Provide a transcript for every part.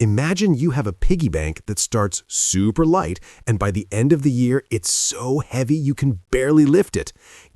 Imagine you have a piggy bank that starts super light, and by the end of the year, it's so heavy you can barely lift it.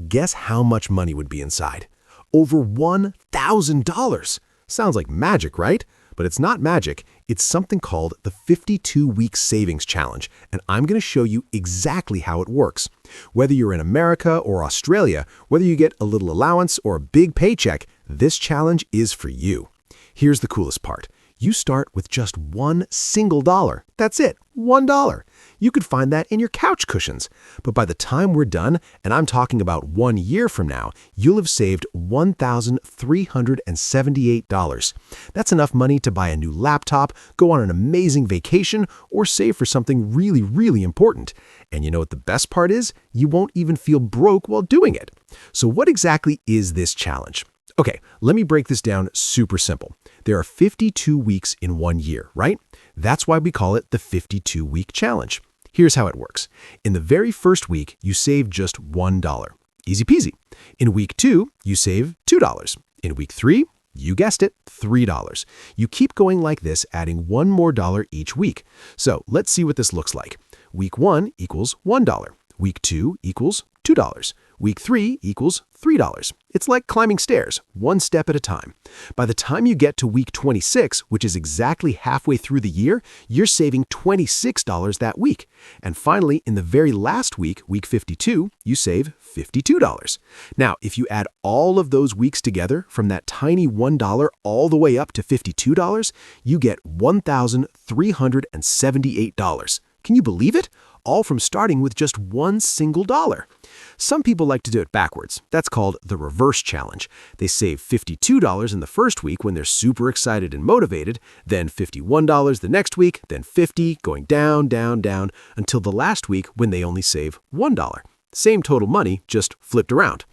Guess how much money would be inside? Over $1,000. Sounds like magic, right? But it's not magic. It's something called the 52-week savings challenge, and I'm going to show you exactly how it works. Whether you're in America or Australia, whether you get a little allowance or a big paycheck, this challenge is for you. Here's the coolest part. You start with just one single dollar. That's it, $1. You could find that in your couch cushions. But by the time we're done, and I'm talking about 1 year from now, you'll have saved $1,378. That's enough money to buy a new laptop, go on an amazing vacation, or save for something really, really important. And you know what the best part is? You won't even feel broke while doing it. So what exactly is this challenge? Okay, let me break this down super simple. There are 52 weeks in 1 year, right? That's why we call it the 52-week challenge. Here's how it works. In the very first week, you save just $1. Easy peasy. In week 2, you save $2. In week 3, you guessed it, $3. You keep going like this, adding one more dollar each week. So let's see what this looks like. Week 1 equals $1. Week 2 equals $2. Week 3 equals $3. It's like climbing stairs, one step at a time. By the time you get to week 26, which is exactly halfway through the year, you're saving $26 that week. And finally, in the very last week, week 52, you save $52. Now, if you add all of those weeks together, from that tiny $1 all the way up to $52, you get $1,378. Can you believe it? All from starting with just one single dollar. Some people like to do it backwards. That's called the reverse challenge. They save $52 in the first week when they're super excited and motivated, then $51 the next week, then $50, going down, down, down, until the last week when they only save $1. Same total money, just flipped around.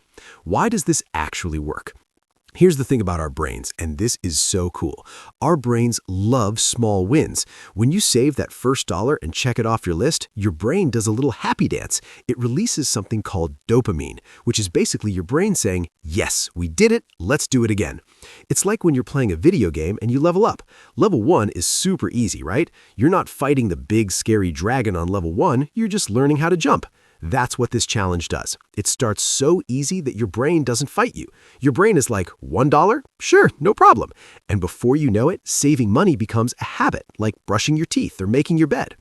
Why does this actually work? Here's the thing about our brains, and this is so cool. Our brains love small wins. When you save that first dollar and check it off your list, your brain does a little happy dance. It releases something called dopamine, which is basically your brain saying, yes, we did it, let's do it again. It's like when you're playing a video game and you level up. Level 1 is super easy, right? You're not fighting the big scary dragon on level 1, you're just learning how to jump. That's what this challenge does. It starts so easy that your brain doesn't fight you. Your brain is like, $1? Sure, no problem. And before you know it, saving money becomes a habit, like brushing your teeth or making your bed.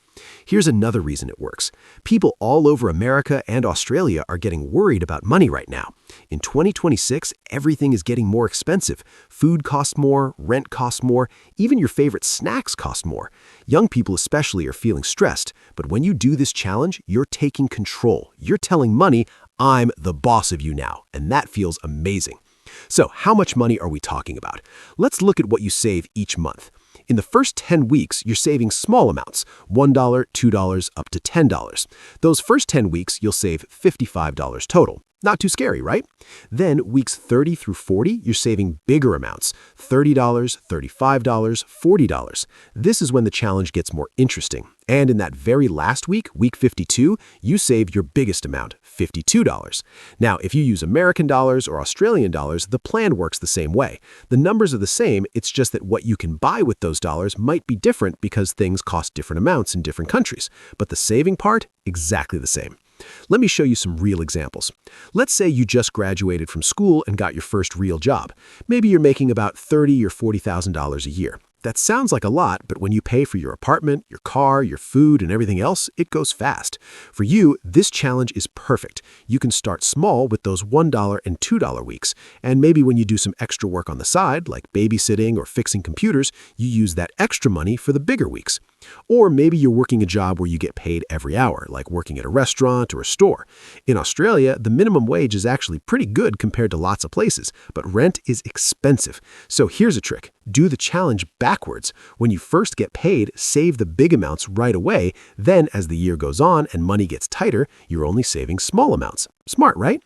Here's another reason it works. People all over America and Australia are getting worried about money right now. In 2026, everything is getting more expensive. Food costs more, rent costs more, even your favorite snacks cost more. Young people especially are feeling stressed, but when you do this challenge, you're taking control. You're telling money, I'm the boss of you now, and that feels amazing. So, how much money are we talking about? Let's look at what you save each month. In the first 10 weeks, you're saving small amounts, $1, $2, up to $10. Those first 10 weeks, you'll save $55 total. Not too scary, right? Then weeks 30 through 40, you're saving bigger amounts, $30, $35, $40. This is when the challenge gets more interesting. And in that very last week, week 52, you save your biggest amount, $52. Now, if you use American dollars or Australian dollars, the plan works the same way. The numbers are the same, it's just that what you can buy with those dollars might be different because things cost different amounts in different countries. But the saving part, exactly the same. Let me show you some real examples. Let's say you just graduated from school and got your first real job. Maybe you're making about $30,000 or $40,000 a year. That sounds like a lot, but when you pay for your apartment, your car, your food, and everything else, it goes fast. For you, this challenge is perfect. You can start small with those $1 and $2 weeks, and maybe when you do some extra work on the side, like babysitting or fixing computers, you use that extra money for the bigger weeks. Or maybe you're working a job where you get paid every hour, like working at a restaurant or a store. In Australia, the minimum wage is actually pretty good compared to lots of places, but rent is expensive. So here's a trick. Do the challenge backwards. When you first get paid, save the big amounts right away. Then, as the year goes on and money gets tighter, you're only saving small amounts. Smart, right?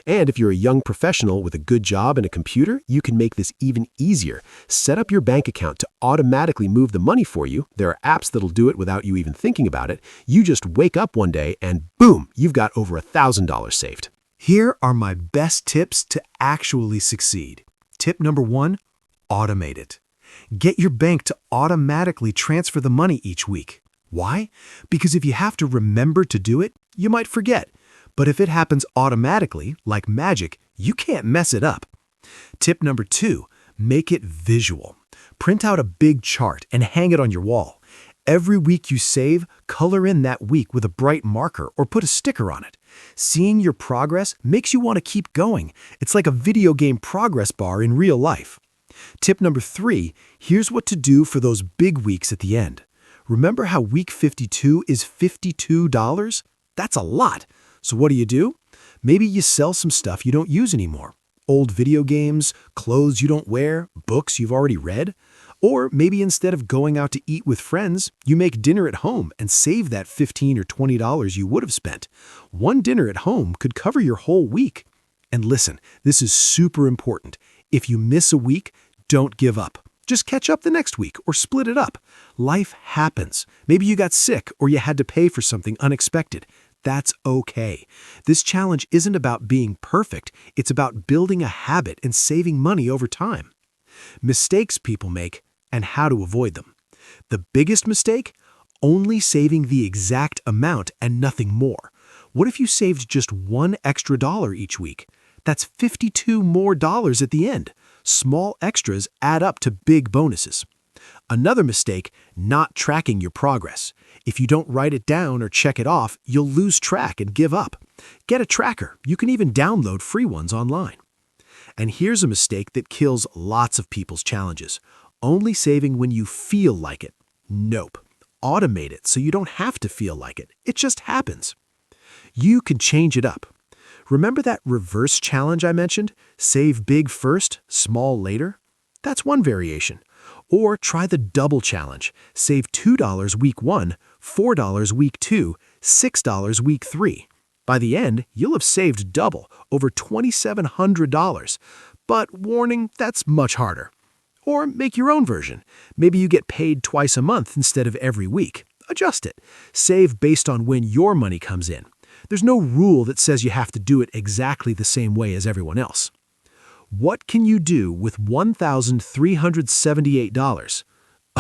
And if you're a young professional with a good job and a computer, you can make this even easier. Set up your bank account to automatically move the money for you. There are apps that'll do it without you even thinking about it. You just wake up one day and boom, you've got over $1,000 saved. Here are my best tips to actually succeed. Tip number 1, automate it. Get your bank to automatically transfer the money each week. Why? Because if you have to remember to do it, you might forget. But if it happens automatically, like magic, you can't mess it up. Tip number 2, make it visual. Print out a big chart and hang it on your wall. Every week you save, color in that week with a bright marker or put a sticker on it. Seeing your progress makes you want to keep going. It's like a video game progress bar in real life. Tip number 3, here's what to do for those big weeks at the end. Remember how week 52 is $52? That's a lot. So what do? Maybe you sell some stuff you don't use anymore. Old video games, clothes you don't wear, books you've already read. Or maybe instead of going out to eat with friends, you make dinner at home and save that $15 or $20 you would have spent. One dinner at home could cover your whole week. And listen, this is super important. If you miss a week, don't give up. Just catch up the next week or split it up. Life happens. Maybe you got sick or you had to pay for something unexpected. That's okay. This challenge isn't about being perfect. It's about building a habit and saving money over time. Mistakes people make and how to avoid them. The biggest mistake? Only saving the exact amount and nothing more. What if you saved just $1 extra each week? That's $52 more at the end. Small extras add up to big bonuses. Another mistake, not tracking your progress. If you don't write it down or check it off, you'll lose track and give up. Get a tracker. You can even download free ones online. And here's a mistake that kills lots of people's challenges. Only saving when you feel like it. Nope. Automate it so you don't have to feel like it. It just happens. You can change it up. Remember that reverse challenge I mentioned? Save big first, small later? That's one variation. Or try the double challenge. Save $2 week 1, $4 week 2, $6 week 3. By the end, you'll have saved double, over $2,700. But warning, that's much harder. Or make your own version. Maybe you get paid twice a month instead of every week. Adjust it. Save based on when your money comes in. There's no rule that says you have to do it exactly the same way as everyone else. What can you do with $1,378?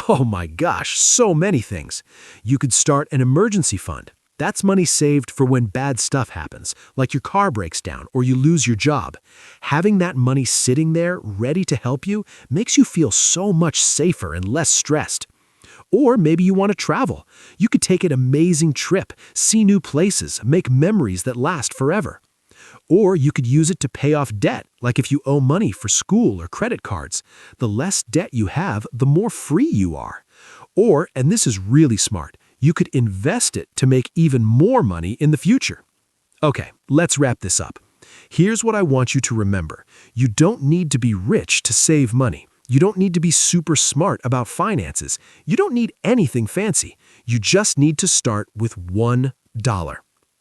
Oh my gosh, so many things. You could start an emergency fund. That's money saved for when bad stuff happens, like your car breaks down or you lose your job. Having that money sitting there ready to help you makes you feel so much safer and less stressed. Or maybe you want to travel. You could take an amazing trip, see new places, make memories that last forever. Or you could use it to pay off debt, like if you owe money for school or credit cards. The less debt you have, the more free you are. Or, and this is really smart, you could invest it to make even more money in the future. Okay, let's wrap this up. Here's what I want you to remember. You don't need to be rich to save money. You don't need to be super smart about finances. You don't need anything fancy. You just need to start with $1.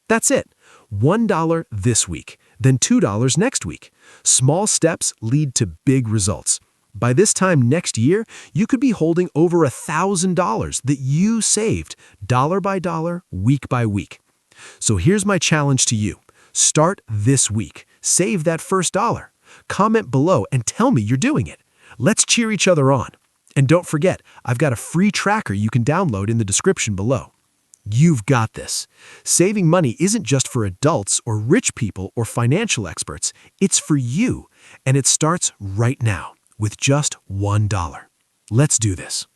That's it. $1 this week, then $2 next week. Small steps lead to big results. By this time next year, you could be holding over $1,000 that you saved dollar by dollar, week by week. So here's my challenge to you. Start this week. Save that first dollar. Comment below and tell me you're doing it. Let's cheer each other on. And don't forget, I've got a free tracker you can download in the description below. You've got this. Saving money isn't just for adults or rich people or financial experts. It's for you. And it starts right now with just $1. Let's do this.